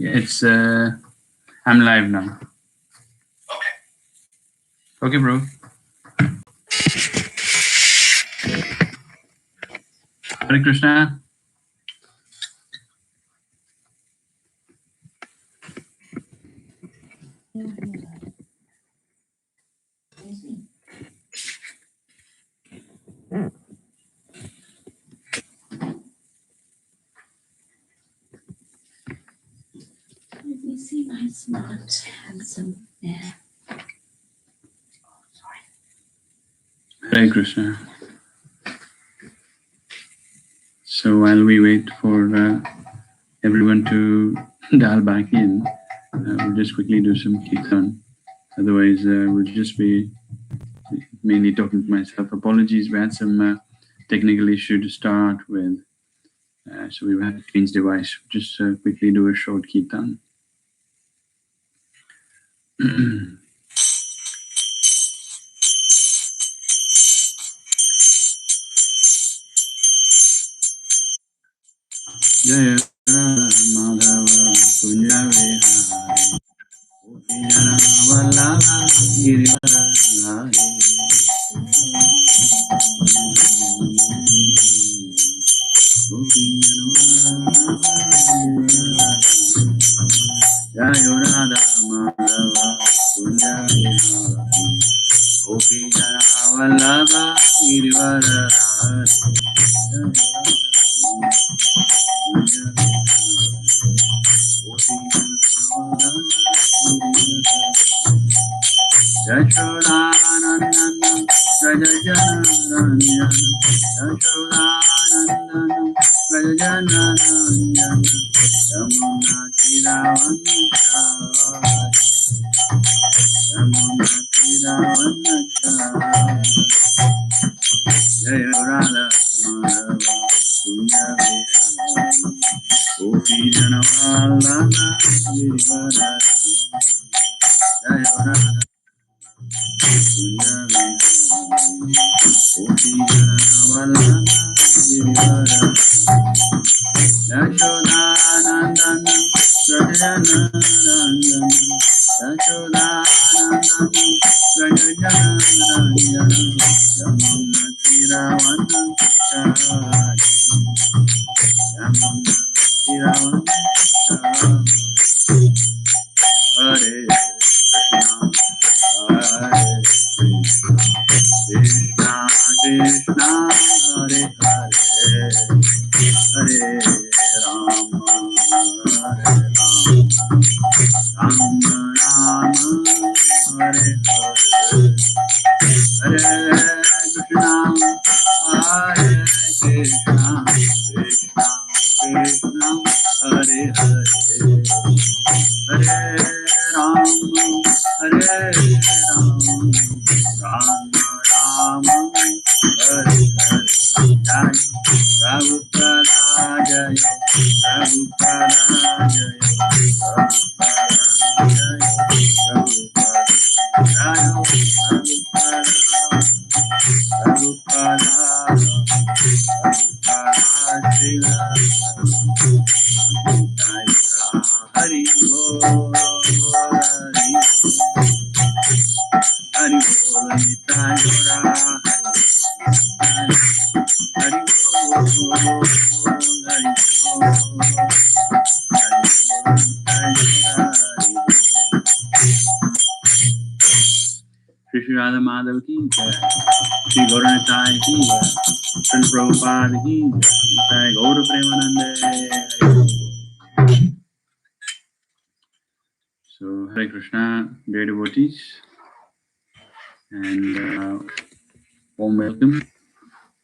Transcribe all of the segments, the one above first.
Yeah, it's I'm live now. Okay, bro. Hare Krishna. Let me see my smart handsome man. Hare Krishna. So while we wait for everyone to dial back in, we'll just quickly do some kirtan. Otherwise, we'll just be mainly talking to myself. Apologies, we had some technical issue to start with. So we had to change device. Just quickly do a short kirtan. Jaya Madhava Kunja Vihari Gopijana Vallabha Girivara Jaya Radha Madhava Kunja Vihari Gopijana Vallabha Girivara Yashodanandanam Rajajanaranyam Yashodanandanam Rajajanaranyam Yamuna Tiravanachari Yamuna Tiravanachari Jaya Radha Madhava Kunya Vihari Gopi Janavallabha Girivara Jaya Radha Kunya Vihari Gopi Janavallabha Girivara Yashodanandanam Rajajanaranyam Yashodanandanam Rajajanaranyam Yamuna Tiravanachari Yamuna Tiravanachari Hare Krishna Krishna Hare Hare Hare Rama Hare Rama Rama Hare Hare Hare Krishna Hare Krishna Krishna Krishna Hare Hare Hare Rama Hare Rama Rama Rama Hare Hare Jai Prabhupada Jaya Prabhupada Jaya Prabhupada Jaya Prabhupada Prabhupada Hari Bol Hari Bol Nitayora Hari Bol Hari Shri Radha Madhav ki jai, Shri Gauranitai ki jai, Shri Prabhupada ki jai, Gaur Premanande. So Hare Krishna, dear devotees, and warm welcome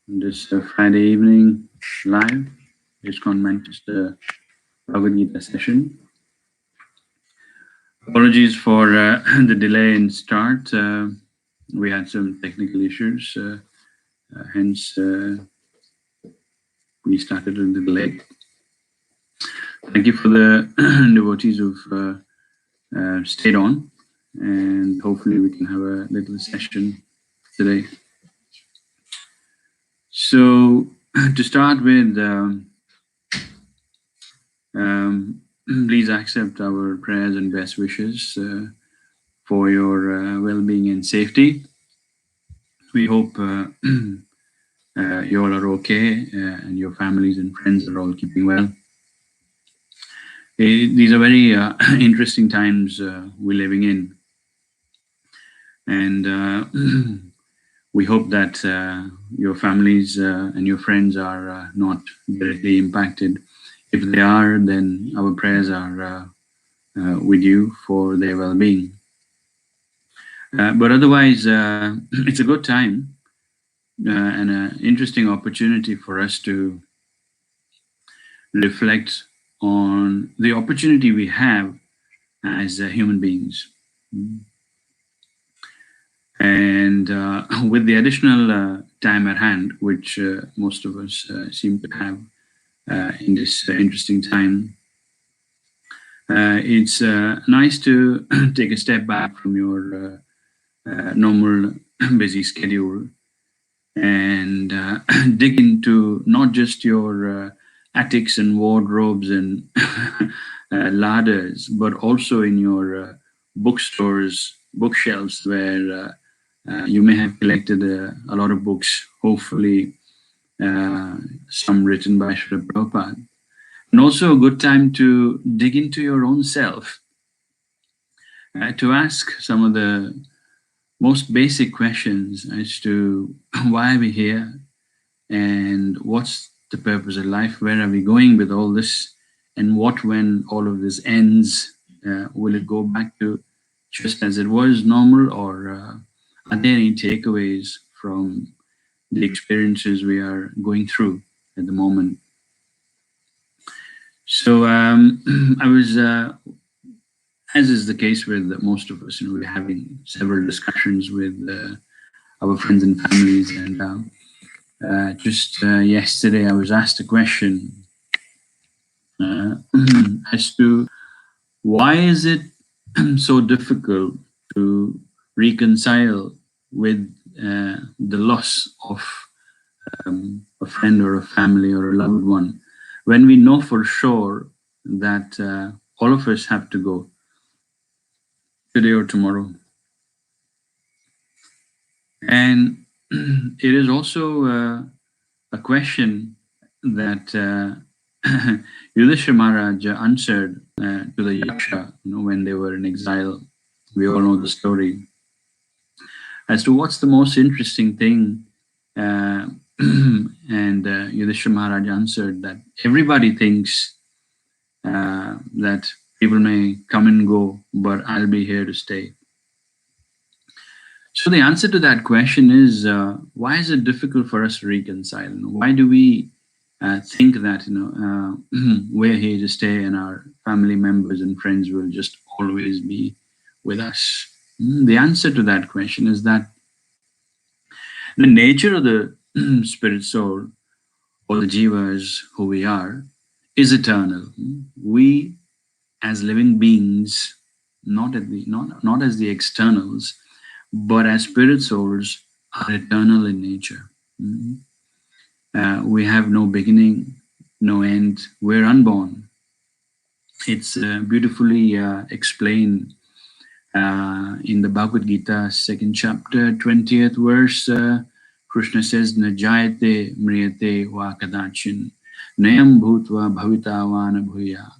on this Friday evening live ISKCON Manchester Bhagavad Gita session. Apologies for the delay in start. We had some technical issues, hence we started a little late. Thank you for the devotees who've stayed on, and hopefully we can have a little session today. So to start with, please accept our prayers and best wishes for your well-being and safety. We hope you all are okay and your families and friends are all keeping well. These are very interesting times we're living in, and we hope that your families and your friends are not directly impacted. If they are, then our prayers are with you for their well-being. But otherwise, it's a good time and an interesting opportunity for us to reflect on the opportunity we have as human beings. And with the additional time at hand, which most of us seem to have in this interesting time, it's nice to take a step back from your normal busy schedule and dig into not just your attics and wardrobes and ladders, but also in your bookstores, bookshelves, where you may have collected a lot of books, hopefully some written by Srila Prabhupada. And also a good time to dig into your own self, to ask some of the most basic questions as to why are we here and what's the purpose of life, where are we going with all this, and what when all of this ends, will it go back to just as it was normal, or are there any takeaways from the experiences we are going through at the moment? So I was, as is the case with most of us, we're having several discussions with our friends and families, and just yesterday I was asked a question as to why is it so difficult to reconcile with the loss of a friend or a family or a loved one, when we know for sure that all of us have to go today or tomorrow. And it is also a question that Yudhishthira Maharaj answered to the Yaksha, when they were in exile. We all know the story as to what's the most interesting thing. And Yudhishthira Maharaj answered that everybody thinks that people may come and go, but I'll be here to stay. So the answer to that question is, why is it difficult for us to reconcile? Why do we think that we're here to stay and our family members and friends will just always be with us? The answer to that question is that the nature of the spirit soul, or the jivas who we are, is eternal. We as living beings, not as the externals, but as spirit souls, are eternal in nature. We have no beginning, no end. We're unborn. It's beautifully explained in the Bhagavad Gita, 2nd chapter, 20th verse. Krishna says, "Na jayate mriyate va kadachin, nayam bhutva bhavitavana bhuya,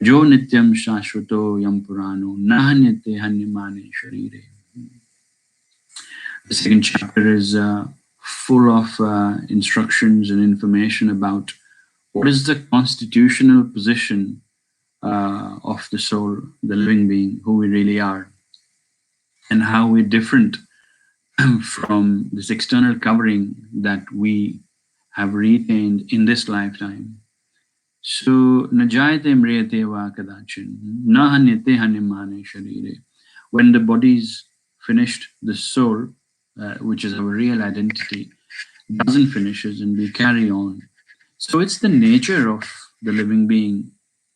jo nityam shashvato yam purano, nahanyate hanyamane sharire." The 2nd chapter is full of instructions and information about what is the constitutional position of the soul, the living being, who we really are, and how we're different from this external covering that we have retained in this lifetime. So, najayate mriyate va kadachin, na hanyate hanyamane sharire. When the body's finished, the soul, which is our real identity, doesn't finish us and we carry on. So it's the nature of the living being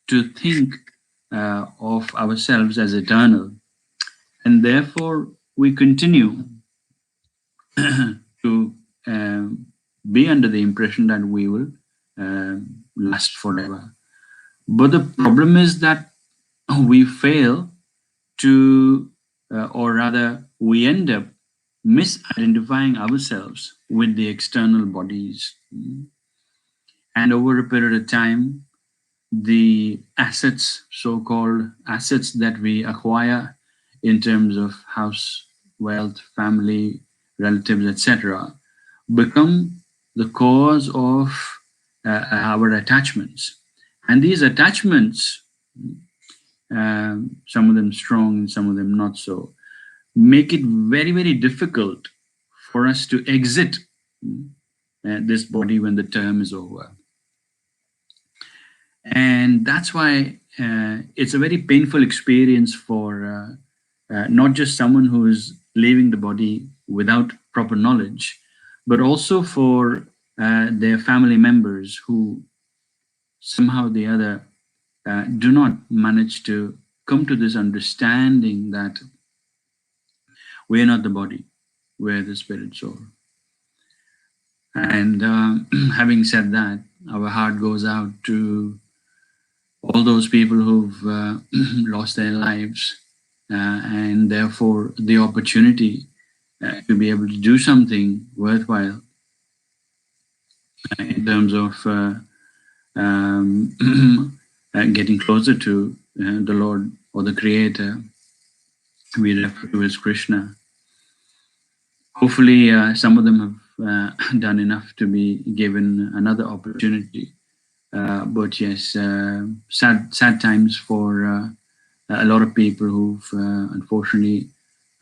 to think of ourselves as eternal, and therefore we continue to be under the impression that we will last forever. But the problem is that we fail to, or rather, we end up misidentifying ourselves with the external bodies. And over a period of time, the assets, so-called assets that we acquire in terms of house, wealth, family, relatives, etc., become the cause of our attachments. And these attachments, some of them strong and some of them not so, make it very, very difficult for us to exit this body when the term is over. And that's why it's a very painful experience for not just someone who is leaving the body without proper knowledge, but also for their family members who somehow or the other do not manage to come to this understanding that we are not the body, we're the spirit soul. And having said that, our heart goes out to all those people who've lost their lives, and therefore the opportunity to be able to do something worthwhile in terms of getting closer to the Lord or the Creator. We refer to as Krishna. Hopefully, some of them have done enough to be given another opportunity. But yes, sad times for a lot of people who've unfortunately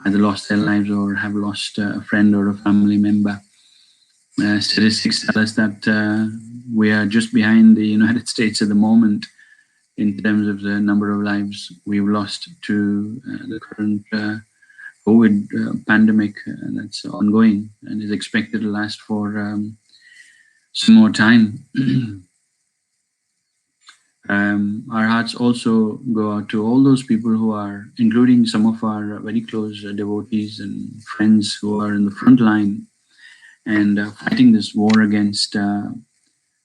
either lost their lives or have lost a friend or a family member. Statistics tell us that we are just behind the United States at the moment in terms of the number of lives we've lost to the current COVID pandemic that's ongoing and is expected to last for some more time. Our hearts also go out to all those people who are, including some of our very close devotees and friends who are in the front line and fighting this war against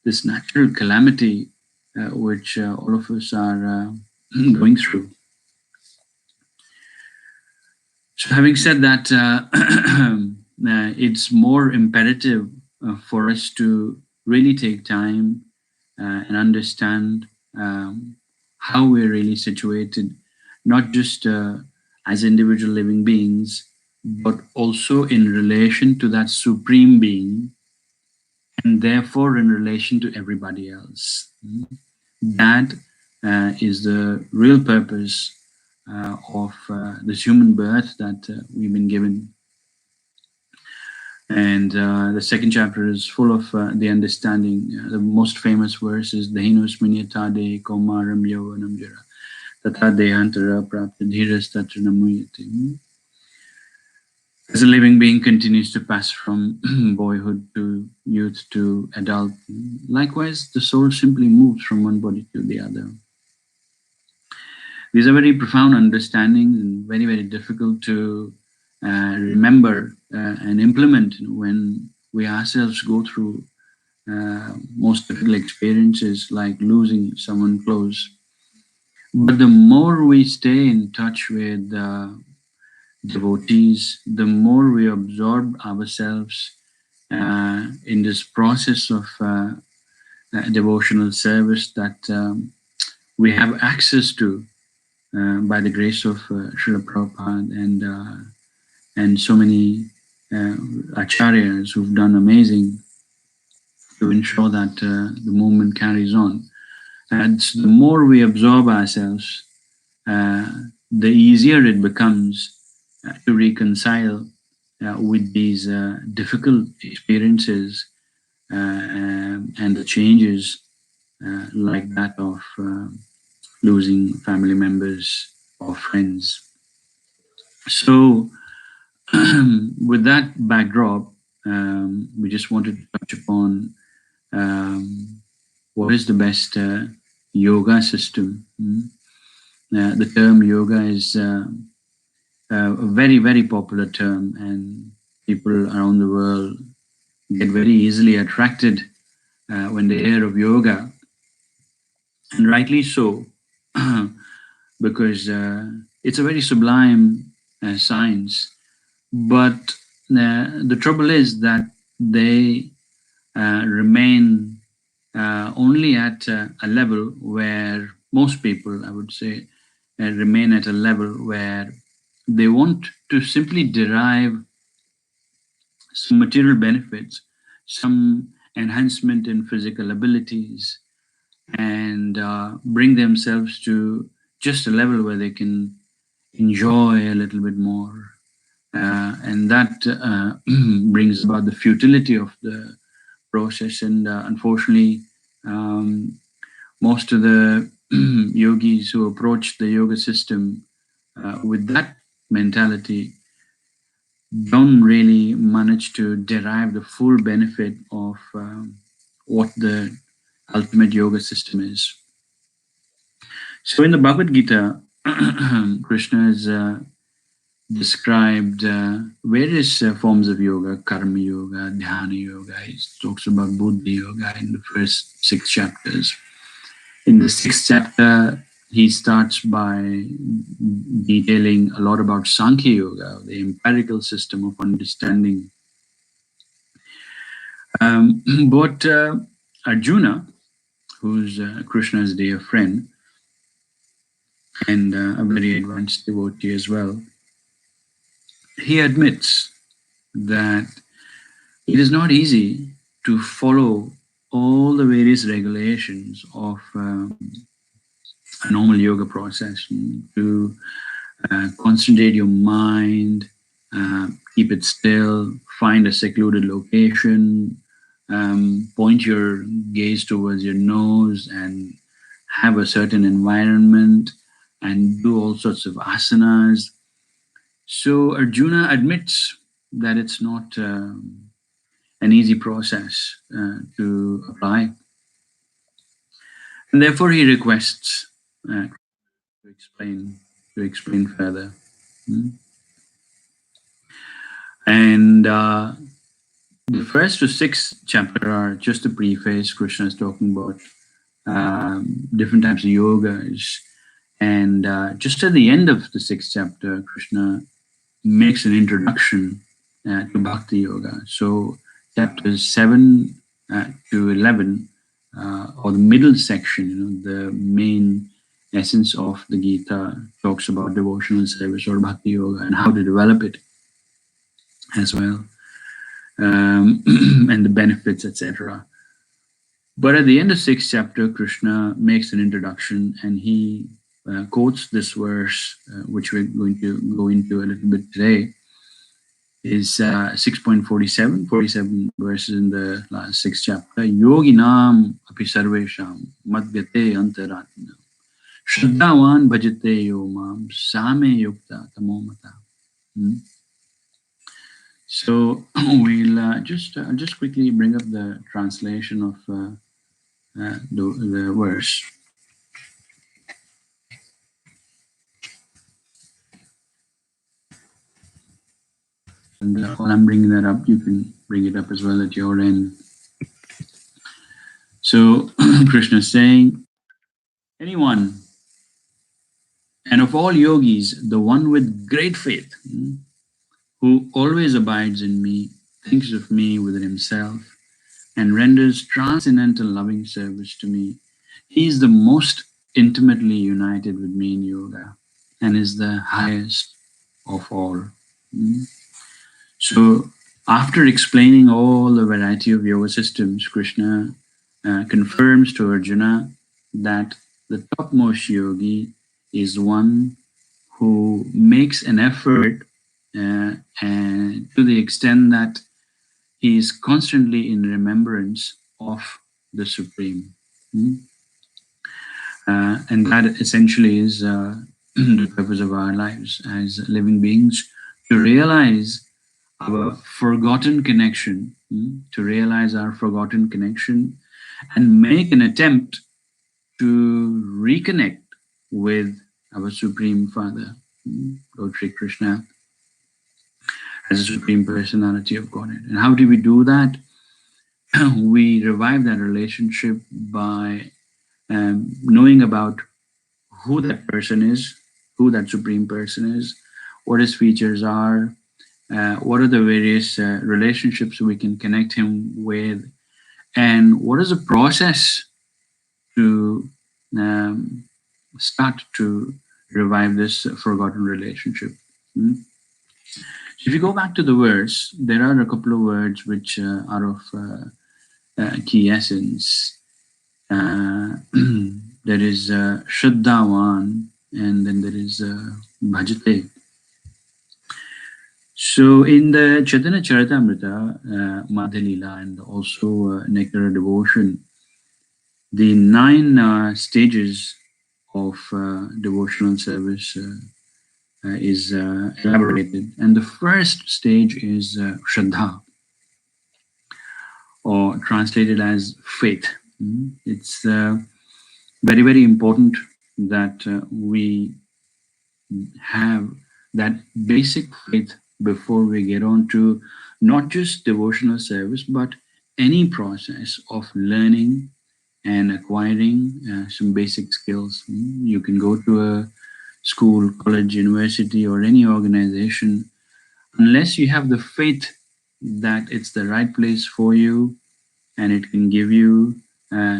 this natural calamity which all of us are going through. So having said that, it's more imperative for us to really take time and understand how we're really situated, not just as individual living beings, but also in relation to that supreme being, and therefore in relation to everybody else. That is the real purpose of this human birth that we've been given. And the second chapter is full of the understanding. The most famous verse is Dahinusminya tade komaram yavanam jara tata dehantara prapta dhiras tatra namuyate. As a living being continues to pass from boyhood to youth to adult, likewise the soul simply moves from one body to the other. These are very profound understandings and very, very difficult to remember and implement when we ourselves go through most difficult experiences like losing someone close. But the more we stay in touch with devotees, the more we absorb ourselves in this process of devotional service that we have access to by the grace of Srila Prabhupada and so many acharyas who've done amazing to ensure that the movement carries on. And so the more we absorb ourselves, the easier it becomes to reconcile with these difficult experiences and the changes like that of losing family members or friends. So with that backdrop, we just wanted to touch upon what is the best yoga system. The term yoga is a very, very popular term, and people around the world get very easily attracted when they hear of yoga. and rightly so, because it's a very sublime science. But the trouble is that they remain only at a level where most people, I would say, remain at a level where they want to simply derive some material benefits, some enhancement in physical abilities, and bring themselves to just a level where they can enjoy a little bit more. And that brings about the futility of the process. And unfortunately, um, most of the yogis who approach the yoga system with that mentality don't really manage to derive the full benefit of what the ultimate yoga system is. So in the Bhagavad Gita, Krishna has described various forms of yoga: karma yoga, dhyana yoga. He talks about buddhi yoga in the first 6 chapters. In the 6th chapter, he starts by detailing a lot about Sankhya Yoga, the empirical system of understanding. But Arjuna, who's Krishna's dear friend and a very advanced devotee as well, he admits that it is not easy to follow all the various regulations of a normal yoga process, to concentrate your mind, keep it still, find a secluded location, point your gaze towards your nose and have a certain environment and do all sorts of asanas. So Arjuna admits that it's not an easy process to apply. And therefore he requests to explain further. And the first to 6th chapter are just a preface. Krishna is talking about different types of yogas. And just at the end of the 6th chapter, Krishna makes an introduction to Bhakti Yoga. So chapters 7 to 11, or the middle section, the main essence of the Gita, talks about devotional service or Bhakti Yoga and how to develop it as well, and the benefits, etc. But at the end of 6th chapter, Krishna makes an introduction and he quotes this verse, which we're going to go into a little bit today. Is 6.47, 47 verses in the last 6th chapter. Yoginam api sarvesham madgyate antaratma shraddhavan bhajate yo mam same yukta tamomata. So we'll just quickly bring up the translation of the verse. And while I'm bringing that up, you can bring it up as well at your end. So Krishna is saying, anyone, and of all yogis, the one with great faith, who always abides in me, thinks of me within himself, and renders transcendental loving service to me, he is the most intimately united with me in yoga and is the highest of all. So after explaining all the variety of yoga systems, Krishna confirms to Arjuna that the topmost yogi is one who makes an effort and to the extent that he is constantly in remembrance of the Supreme. And that essentially is the purpose of our lives as living beings, to realize our forgotten connection, to realize our forgotten connection and make an attempt to reconnect with our Supreme Father, Lord Sri Krishna, as a Supreme Personality of Godhead. And how do we do that? We revive that relationship by knowing about who that person is, who that supreme person is, what his features are, what are the various relationships we can connect him with, and what is the process to um, start to revive this forgotten relationship. Hmm? If you go back to the words, there are a couple of words which are of key essence. There is Shraddhavan, and then there is Bhajate. So in the Chaitanya Charitamrita, Madhya Lila, and also Nectar of Devotion, the 9 stages of devotional service is elaborated. And the first stage is Shraddha, or translated as faith. It's very, very important that we have that basic faith before we get on to not just devotional service, but any process of learning and acquiring some basic skills. You can go to a school, college, university, or any organization. Unless you have the faith that it's the right place for you and it can give you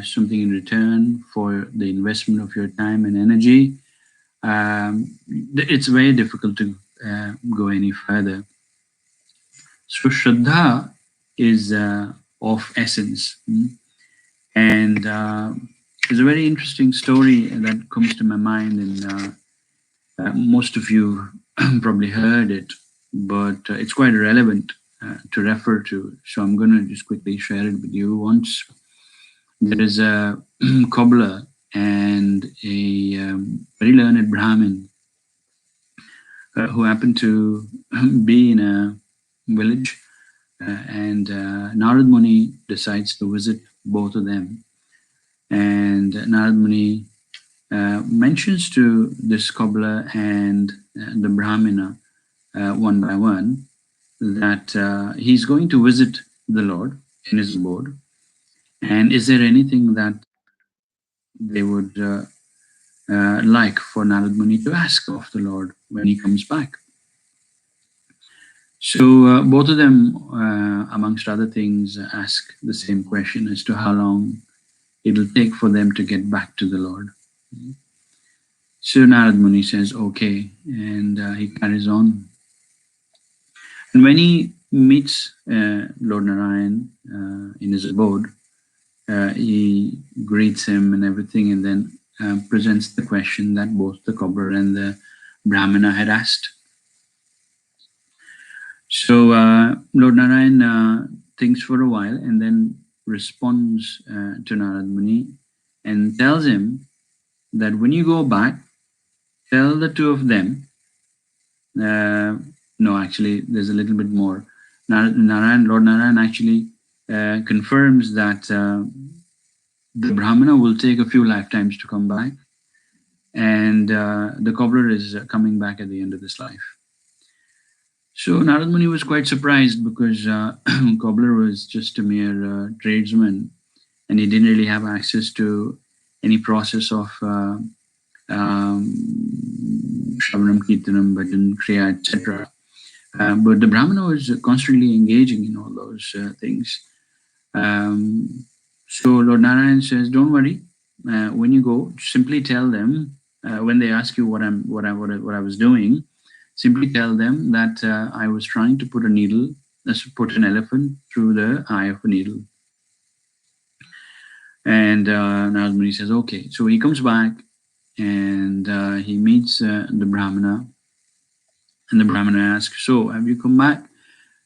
something in return for the investment of your time and energy, it's very difficult to go any further. So Shraddha is of essence. And there's a very interesting story that comes to my mind, and most of you probably heard it, but it's quite relevant to refer to. So I'm going to just quickly share it with you. Once there is a cobbler and a very learned Brahmin who happened to be in a village, and Narad Muni decides to visit both of them. And Narad Muni mentions to this cobbler and the Brahmana one by one that he's going to visit the Lord in his abode. And is there anything that they would like for Narad Muni to ask of the Lord when he comes back? So both of them, amongst other things, ask the same question as to how long it will take for them to get back to the Lord. So Narad Muni says, okay, and he carries on. And when he meets Lord Narayan in his abode, he greets him and everything, and then presents the question that both the cobbler and the Brahmana had asked. So Lord Narayan thinks for a while and then responds to Narad Muni and tells him that when you go back, tell the two of them. No, actually, there's a little bit more. Lord Narayan actually confirms that the Brahmana will take a few lifetimes to come back, and the cobbler is coming back at the end of this life. So Narad Muni was quite surprised because cobbler was just a mere tradesman, and he didn't really have access to any process of Shravanam, Kirtanam, Bhajan, Kriya, etc. But the Brahmana was constantly engaging in all those things. So Lord Narayan says, don't worry. When you go, simply tell them, when they ask you what I was doing, simply tell them that I was trying to put an elephant through the eye of a needle. And Narad Muni says, okay. So he comes back and he meets the Brahmana, and the Brahmana asks, so have you come back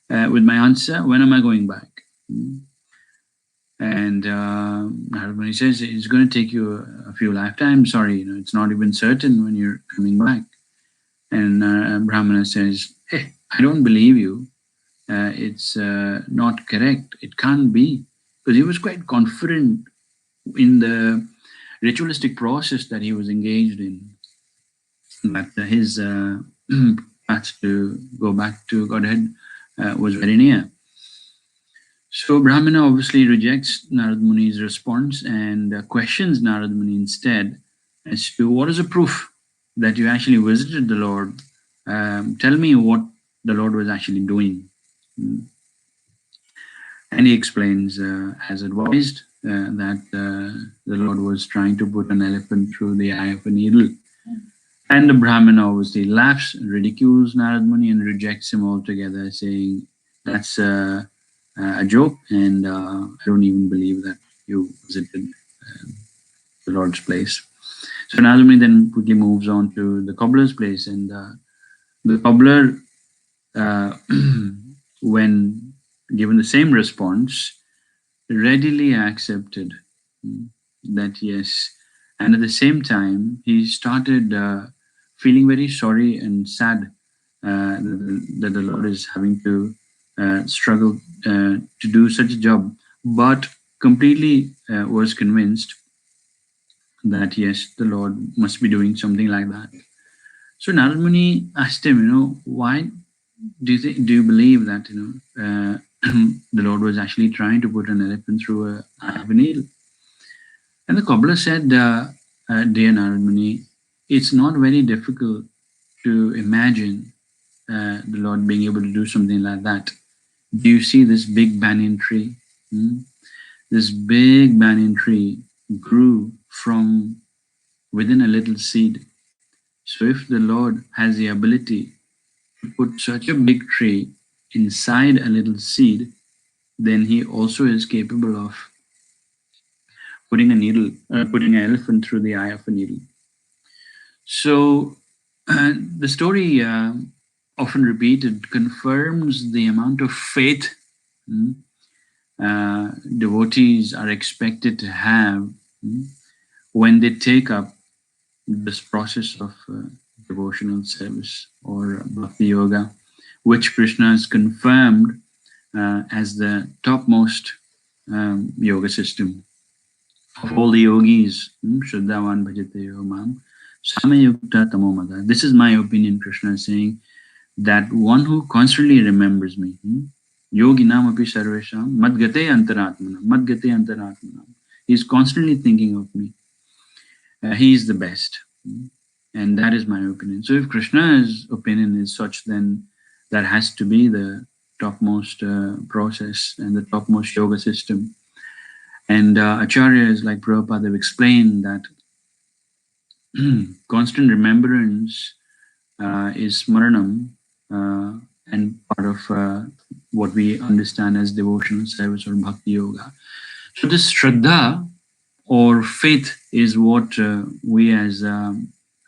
with my answer? When am I going back? And Narad Muni says, it's going to take you a few lifetimes. Sorry, it's not even certain when you're coming back. And Brahmana says, hey, I don't believe you. It's not correct. It can't be. Because he was quite confident in the ritualistic process that he was engaged in, that his path to go back to Godhead was very near. So Brahmana obviously rejects Narad Muni's response and questions Narad Muni instead as to what is the proof that you actually visited the Lord. Tell me what the Lord was actually doing. And he explains, as advised, that the Lord was trying to put an elephant through the eye of a needle. And the Brahmana obviously laughs, ridicules Narad Muni, and rejects him altogether, saying, that's a joke, and I don't even believe that you visited the Lord's place. So Narad Muni then quickly moves on to the cobbler's place, and the cobbler, when given the same response, readily accepted that yes, and at the same time he started feeling very sorry and sad that the Lord is having to struggle to do such a job, but completely was convinced that yes, the Lord must be doing something like that. So Narad Muni asked him, why do you believe that the Lord was actually trying to put an elephant through a needle? And the cobbler said, dear Narad Muni, it's not very difficult to imagine the Lord being able to do something like that. Do you see this big banyan tree? This big banyan tree grew from within a little seed. So if the Lord has the ability to put such a big tree inside a little seed, then he also is capable of putting putting an elephant through the eye of a needle. So the story, often repeated, confirms the amount of faith devotees are expected to have when they take up this process of devotional service or bhakti yoga, which Krishna has confirmed as the topmost yoga system. Of all the yogis, Shraddhavan Bhajate Yomam, Samayukta Tamomada. This is my opinion, Krishna is saying, that one who constantly remembers me, Yoginam api sarvesham, Madgate Antaratmanam, Madgate Antaratmanam. He is constantly thinking of me. He is the best. And that is my opinion. So if Krishna's opinion is such, then that has to be the topmost process and the topmost yoga system. And acharyas like Prabhupada have explained that constant remembrance is smaranam and part of what we understand as devotional service or bhakti yoga. So this shraddha or faith is what we as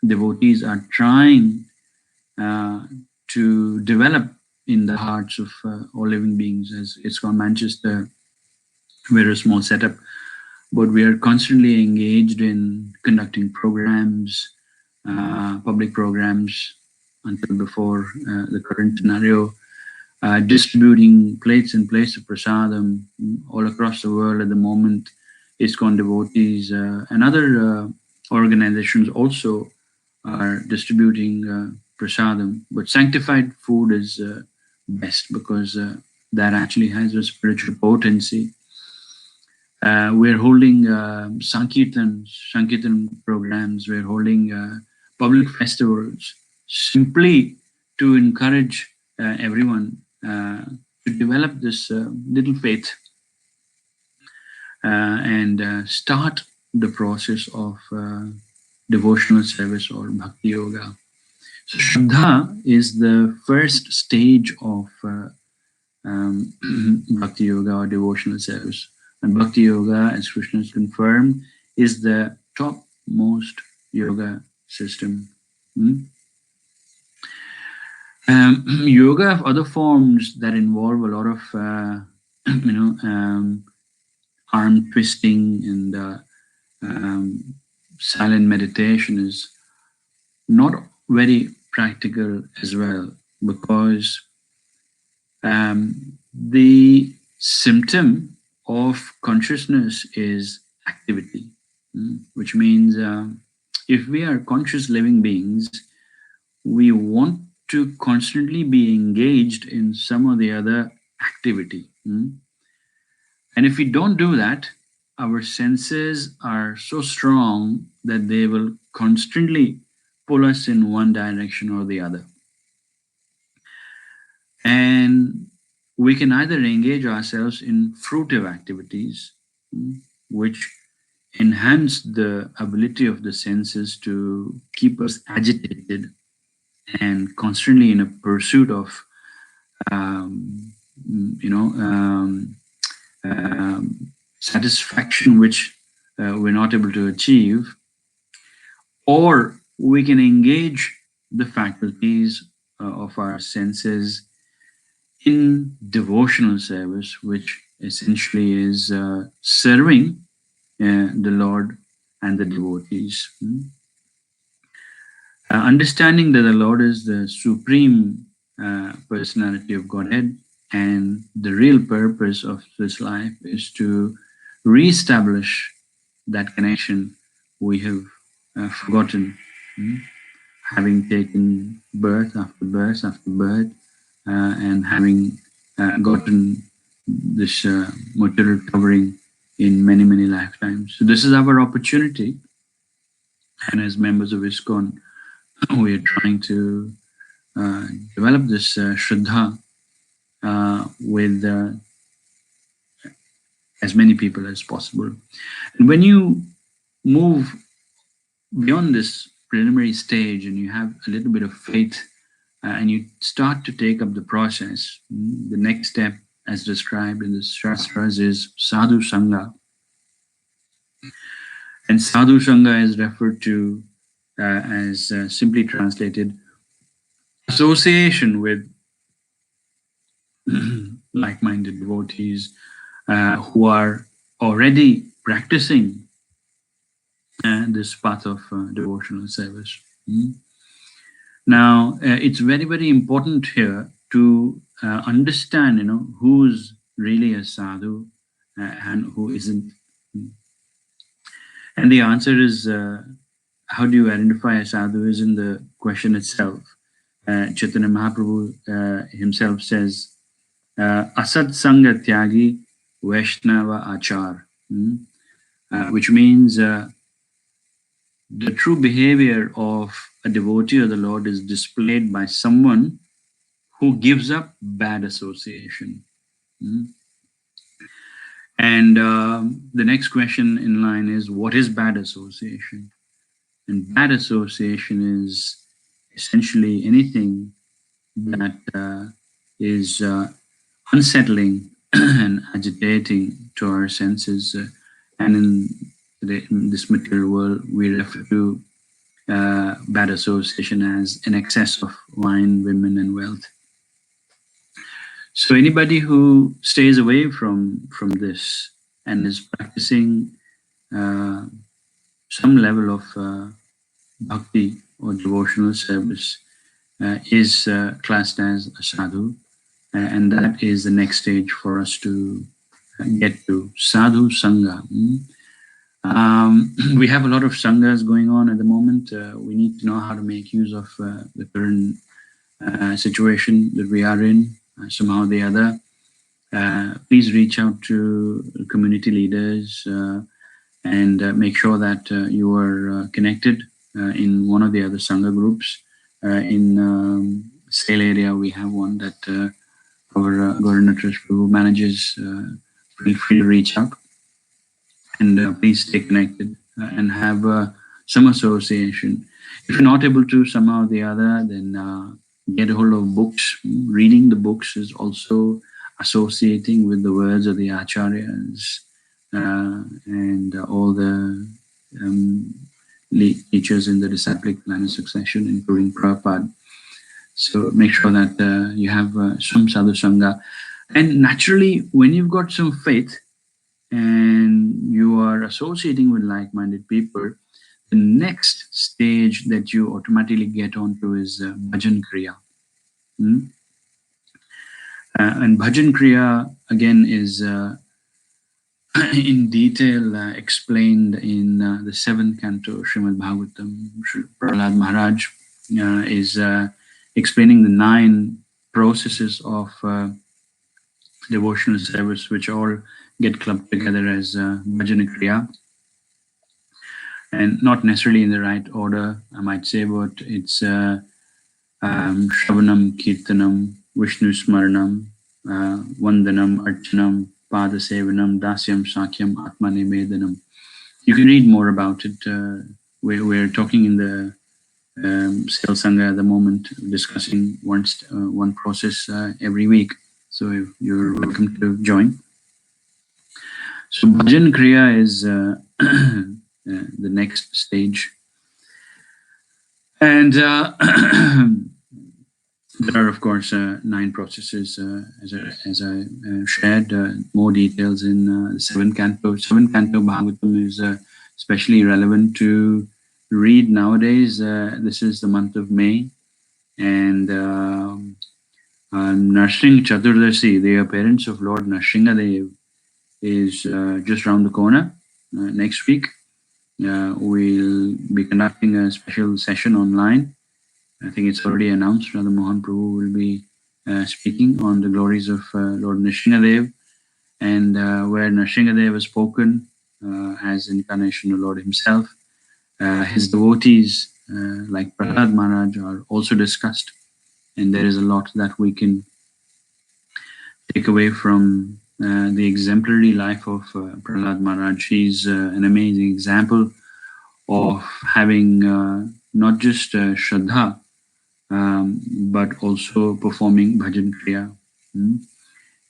devotees are trying to develop in the hearts of all living beings. As ISKCON Manchester, we're a small setup, but we are constantly engaged in conducting programs, public programs, until before the current scenario, distributing plates and plates of prasadam all across the world at the moment. ISKCON devotees and other organizations also are distributing prasadam, but sanctified food is best because that actually has a spiritual potency. We're holding Sankirtan programs, we're holding public festivals simply to encourage everyone to develop this little faith and start the process of devotional service or bhakti yoga. So Shraddha is the first stage of bhakti yoga or devotional service. And bhakti yoga, as Krishna has confirmed, is the topmost yoga system. Yoga have other forms that involve a lot of arm twisting and silent meditation is not very practical as well, because the symptom of consciousness is activity, which means if we are conscious living beings, we want to constantly be engaged in some or the other activity. And if we don't do that, our senses are so strong that they will constantly pull us in one direction or the other. And we can either engage ourselves in fruitive activities, which enhance the ability of the senses to keep us agitated and constantly in a pursuit of, um, you know, satisfaction which we're not able to achieve, or we can engage the faculties of our senses in devotional service, which essentially is serving the Lord and the devotees. Understanding that the Lord is the supreme personality of Godhead, and the real purpose of this life is to reestablish that connection we have forgotten, having taken birth after birth after birth, and having gotten this material covering in many, many lifetimes. So this is our opportunity, and as members of ISKCON, we are trying to develop this Shraddha with as many people as possible. And when you move beyond this preliminary stage and you have a little bit of faith and you start to take up the process, the next step as described in the Shastras is Sadhu Sangha. And Sadhu Sangha is referred to as simply translated association with like-minded devotees who are already practicing this path of devotional service. Now, it's very, very important here to understand, who's really a sadhu and who isn't. And the answer is, how do you identify a sadhu is in the question itself. Chaitanya Mahaprabhu himself says, Asat Sangha Tyagi Vaishnava Achar, which means the true behavior of a devotee of the Lord is displayed by someone who gives up bad association. And the next question in line is, what is bad association? And bad association is essentially anything that is unsettling and agitating to our senses. And in this material world, we refer to bad association as an excess of wine, women, and wealth. So anybody who stays away from this and is practicing some level of bhakti or devotional service is classed as a sadhu, and that is the next stage for us to get to sadhu sangha. We have a lot of sanghas going on at the moment. We need to know how to make use of the current situation that we are in, somehow or the other. Please reach out to community leaders and make sure that you are connected in one of the other sangha groups. In Sale area, we have one that our Gauranatrash Prabhu manages. Feel free to reach out. And please stay connected and have some association. If you're not able to somehow or the other, then get a hold of books. Reading the books is also associating with the words of the acharyas and all the teachers in the disciplic line of succession, including Prabhupada. So make sure that you have some sadhu sangha. And naturally, when you've got some faith, and you are associating with like-minded people, the next stage that you automatically get onto is bhajan kriya. And bhajan kriya, again, is in detail explained in the 7th canto, Srimad Bhagavatam. Prahlad Maharaj is explaining the 9 processes of devotional service, which all get clubbed together as Bhajan Kriya, and not necessarily in the right order, I might say, but it's Shravanam, Kirtanam, Vishnu Smaranam, Vandanam, Archanam, Padasevanam, Dasyam, Sakyam, Atma Nivedanam. You can read more about it. We're talking in the Sales Sangha at the moment, discussing one process every week. So you're welcome to join. So Bhajan Kriya is the next stage. And there are, of course, 9 processes, as I shared. More details in the 7th canto. 7th canto Bhagavatam is especially relevant to read nowadays. This is the month of May, and Narsingh Chaturdasi, the appearance of Lord Nrsingadev, is just around the corner. Next week, we'll be conducting a special session online. I think it's already announced. Radha Mohan Prabhu will be speaking on the glories of Lord Nrsingadev, and where Nrsingadev has spoken as incarnation of Lord himself. His devotees, like Prahlad Maharaj, are also discussed, and there is a lot that we can take away from the exemplary life of Prahlad Maharaj. He's an amazing example of having not just Shraddha, but also performing Bhajan Kriya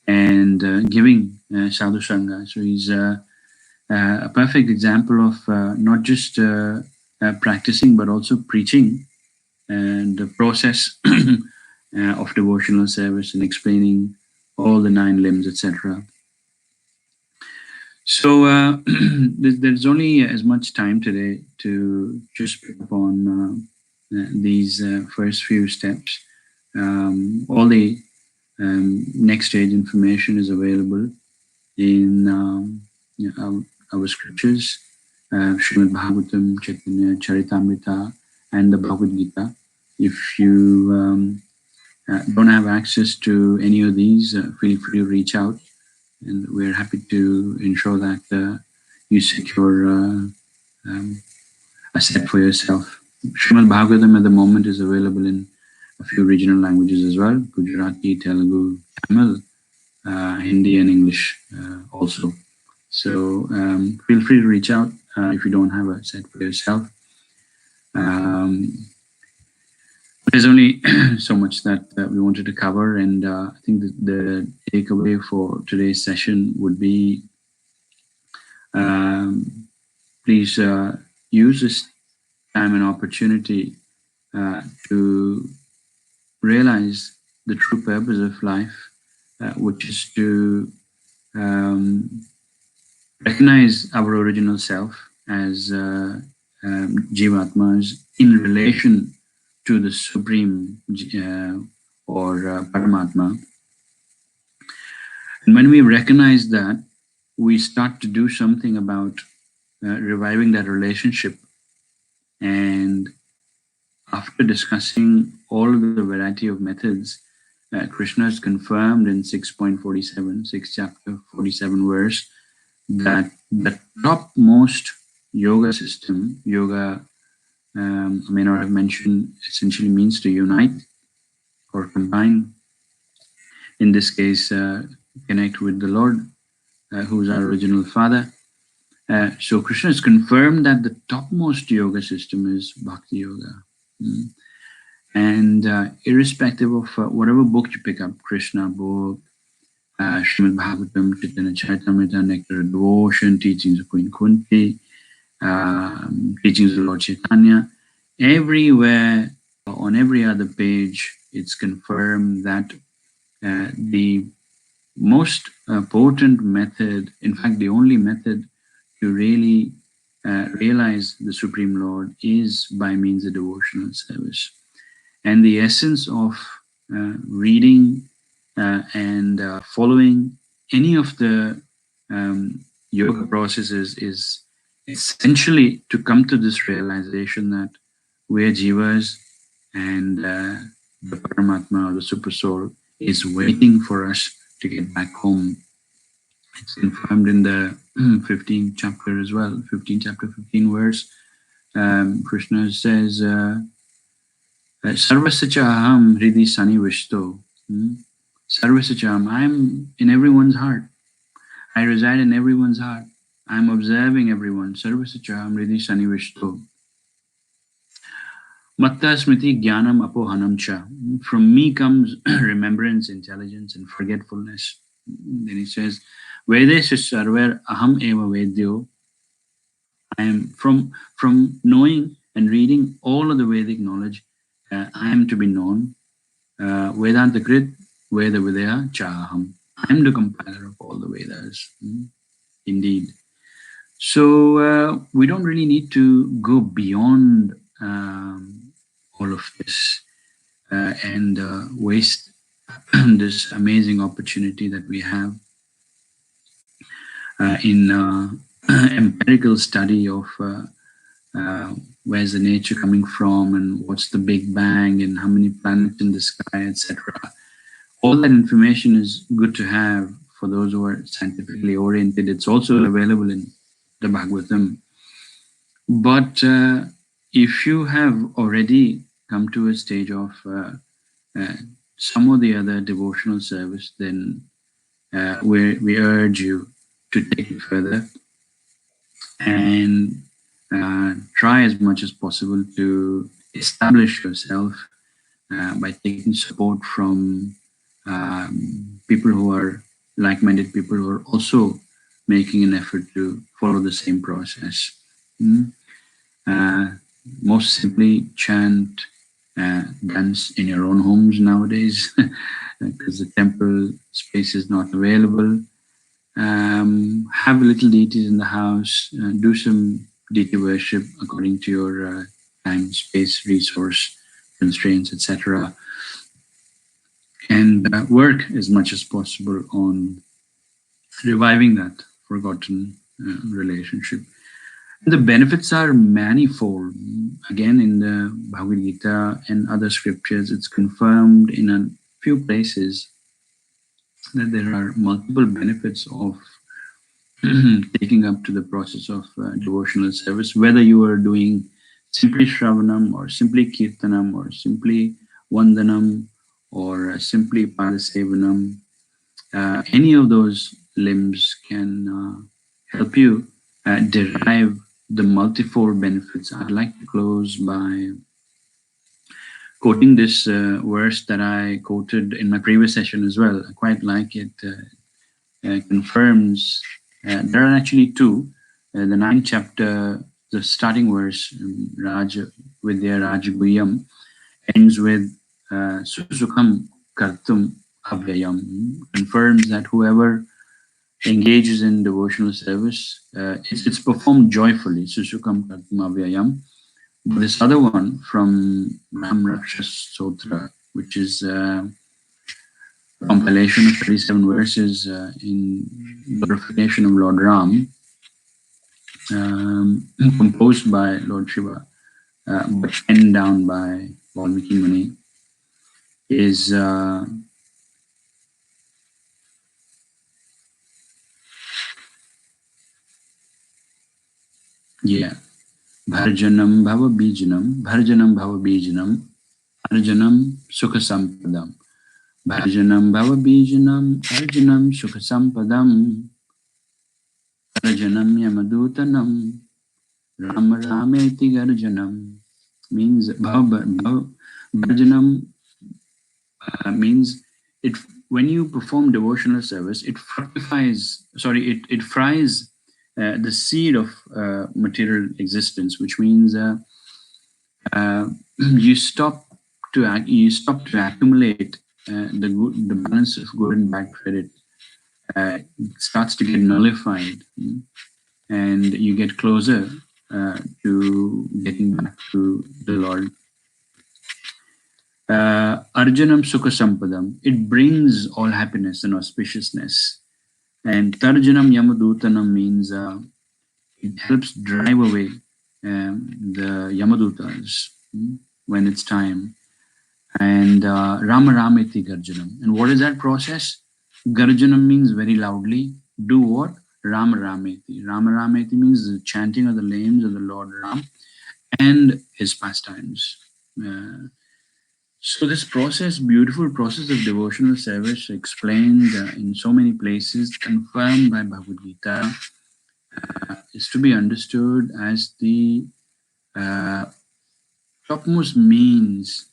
and giving Sadhu Sangha. So he's a perfect example of not just practicing, but also preaching and the process of devotional service and explaining all the 9 limbs, etc. So there's only as much time today to just pick up on these first few steps. All the next stage information is available in our scriptures, Srimad Bhagavatam, Chaitanya Charitamrita, and the Bhagavad Gita. If you don't have access to any of these, feel free to reach out, and we're happy to ensure that you secure a set for yourself. Srimad Bhagavatam at the moment is available in a few regional languages as well: Gujarati, Telugu, Tamil, Hindi, and English also. So feel free to reach out if you don't have a set for yourself. There's only so much that we wanted to cover, and I think that the takeaway for today's session would be please use this time and opportunity to realize the true purpose of life, which is to recognize our original self as Jivatmas in relation to the Supreme or Paramatma. And when we recognize that, we start to do something about reviving that relationship. And after discussing all of the variety of methods, Krishna has confirmed in 6.47, 6th chapter, 47 verse, that the topmost yoga system, yoga, I may not have mentioned, essentially means to unite or combine. In this case, connect with the Lord, who is our original Father. So Krishna has confirmed that the topmost yoga system is Bhakti Yoga. And irrespective of whatever book you pick up, Krishna book, Srimad Bhagavatam, Chaitanya Charitamrita, Nectar of Devotion, Teachings of Queen Kunti, Teachings of Lord Chaitanya, everywhere, on every other page, it's confirmed that the most potent method, in fact, the only method to really realize the Supreme Lord is by means of devotional service. And the essence of reading and following any of the yoga processes is essentially to come to this realization that we are jivas, and the Paramatma or the Super Soul is waiting for us to get back home It's confirmed in the 15th chapter as well, 15 chapter 15 verse. Krishna says, Sarvasya aham hridi sanivishto. Sarvasya aham, I'm in everyone's heart. I reside in everyone's heart. I'm observing everyone. Sarvasya aham hridi sanivishto. Matta smriti jnanam apohanam cha. From me comes remembrance, intelligence, and forgetfulness. Then he says, Vedesh sarver aham eva vedyo. I am from knowing and reading all of the Vedic knowledge. I am to be known. Vedanta Krit Veda Vidya Chaham. I am the compiler of all the Vedas. Indeed. So we don't really need to go beyond all of this and waste this amazing opportunity that we have in empirical study of where's the nature coming from and what's the Big Bang and how many planets in the sky, etc. All that information is good to have for those who are scientifically oriented. It's also available in the Bhagavatam. But if you have already come to a stage of some or the other devotional service, then we urge you to take it further and try as much as possible to establish yourself by taking support from people who are like-minded people who are also making an effort to follow the same process. Most simply chant, dance in your own homes nowadays because the temple space is not available. Have little deities in the house, do some deity worship according to your time, space, resource constraints, etc. And work as much as possible on reviving that forgotten relationship. The benefits are manifold. Again, in the Bhagavad Gita and other scriptures, it's confirmed in a few places that there are multiple benefits of taking up to the process of devotional service, whether you are doing simply Shravanam or simply Kirtanam or simply Vandanam or simply Padasevanam. Any of those limbs can help you derive the multifold benefits. I'd like to close by quoting this verse that I quoted in my previous session as well. I quite like it. Confirms, there are actually two. The 9th chapter, the starting verse, Raja Vidya Rajaguyam, ends with Susukham Kartum Avyayam, confirms that whoever engages in devotional service, it's performed joyfully, Susukham Kartum Avyayam. This other one from Ram Rakshas Sotra, which is a compilation of 37 verses in glorification of Lord Ram, composed by Lord Shiva, but penned down by Valmiki Muni, is Bharjanam Bhava Bijanam, Bharjanam Bhava Bijanam, Arjanam Sukha Sampadam. Bharjanam Bhava Bijanam, Arjanam Sukha Sampadam, Arjanam Yamadutanam, Ram Rameti Garjanam. Means Bharjanam means it. When you perform devotional service, it fries the seed of material existence, which means you stop to accumulate the balance of good and bad credit. Starts to get nullified, and you get closer to getting back to the Lord. Arjanam Sukha Sampadam, it brings all happiness and auspiciousness. And Tarjanam Yamadutanam means it helps drive away the Yamadutas when it's time. And Rama Rameti Garjanam. And what is that process? Garjanam means very loudly. do what? Rama Rameti. Rama Rameti means the chanting of the names of the Lord Ram and his pastimes. So this process, beautiful process of devotional service, explained in so many places, confirmed by Bhagavad Gita, is to be understood as the topmost means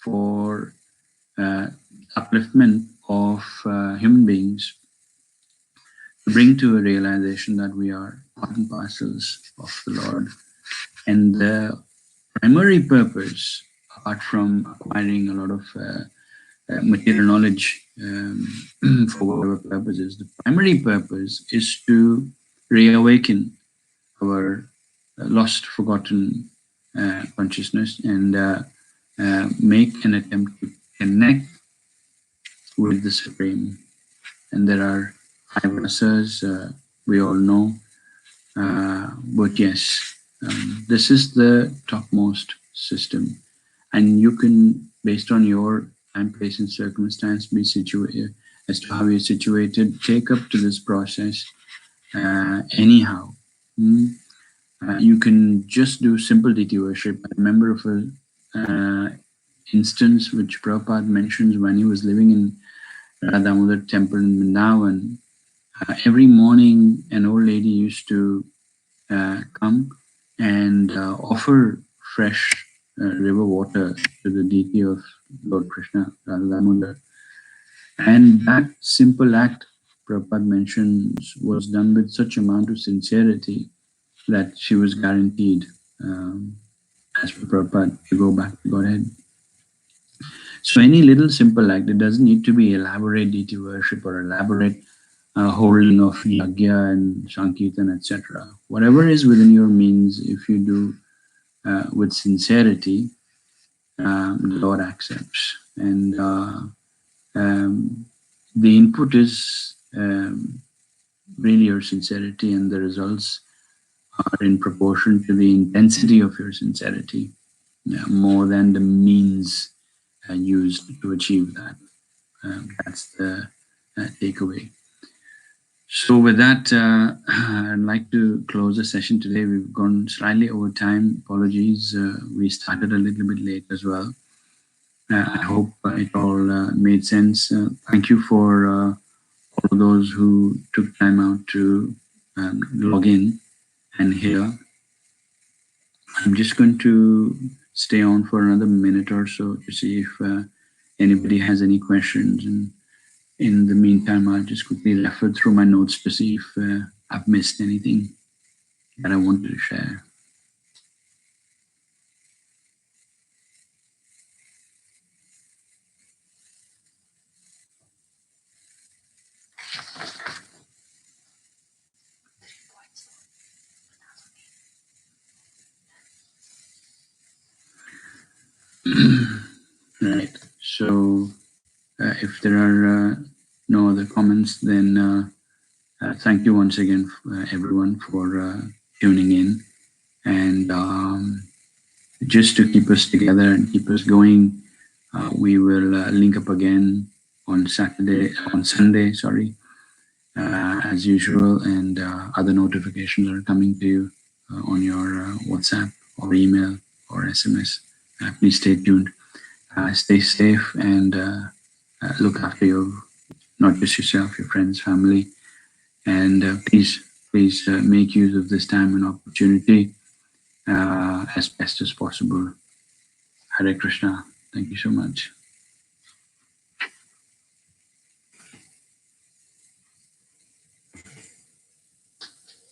for upliftment of human beings, to bring to a realization that we are part and parcels of the Lord. And the primary purpose, apart from acquiring a lot of material knowledge for whatever purposes, the primary purpose is to reawaken our lost, forgotten consciousness and make an attempt to connect with the Supreme. And there are 5 rasas, we all know, but yes, this is the topmost system, and you can, based on your time, place, and circumstance, be situated as to how you're situated, take up to this process anyhow. You can just do simple deity worship. I remember of a instance which Prabhupada mentions when he was living in Radha Damodar temple in Vrindavan. Every morning, an old lady used to come and offer fresh river water to the deity of Lord Krishna, Radha Damodar. And that simple act, Prabhupada mentions, was done with such amount of sincerity that she was guaranteed, as for Prabhupada, to go back to Godhead. So any little simple act, it doesn't need to be elaborate deity worship or elaborate holding of yagya and sankirtan, etc. Whatever is within your means, if you do with sincerity, the Lord accepts. And the input is really your sincerity, and the results are in proportion to the intensity of your sincerity, more than the means used to achieve that. That's the takeaway. So with that, I'd like to close the session today. We've gone slightly over time. Apologies. We started a little bit late as well. I hope it all made sense. Thank you for all of those who took time out to log in and hear. I'm just going to stay on for another minute or so to see if anybody has any questions. And in the meantime, I'll just quickly refer through my notes to see if I've missed anything that I wanted to share. Right. So if there are no other comments, then thank you once again, everyone, for tuning in. And just to keep us together and keep us going, we will link up again on Sunday, as usual, and other notifications are coming to you on your WhatsApp or email or SMS. Please stay tuned. Stay safe and look after not just yourself, your friends, family, and please make use of this time and opportunity as best as possible. Hare Krishna. Thank you so much.